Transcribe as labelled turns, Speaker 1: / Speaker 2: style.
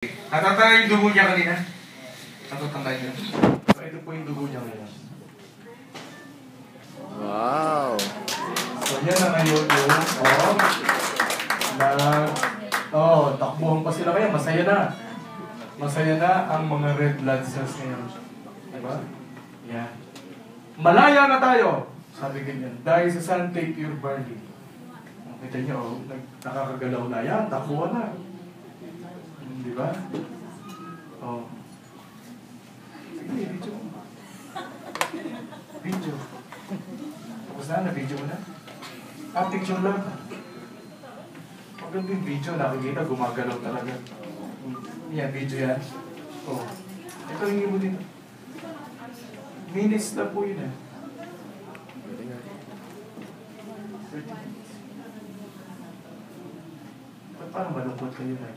Speaker 1: Natatala yung dugo niya kanina? Natatanda niyo? So, ito po yung dugo niya kanina.
Speaker 2: Wow!
Speaker 1: So, yan na ngayon yung, takbuhan pa sila kaya, masaya na. Masaya na ang mga red blood cells ngayon. Diba? Yan. Malaya na tayo! Sabi ganyan, dahil sa sun, take your barley. Kita niyo, nakakagalaw na yan, takbuhan na. Diba? Oh. Sige, video mo. Video. Tapos na, video mo na. Picture lang. Maganda yung video, nakikita, gumagalaw talaga. Yan, video yan. Oh. Ito yung mo dito. Minutes na po yun eh. 30 minutes. Ba't parang malungkot kayo na?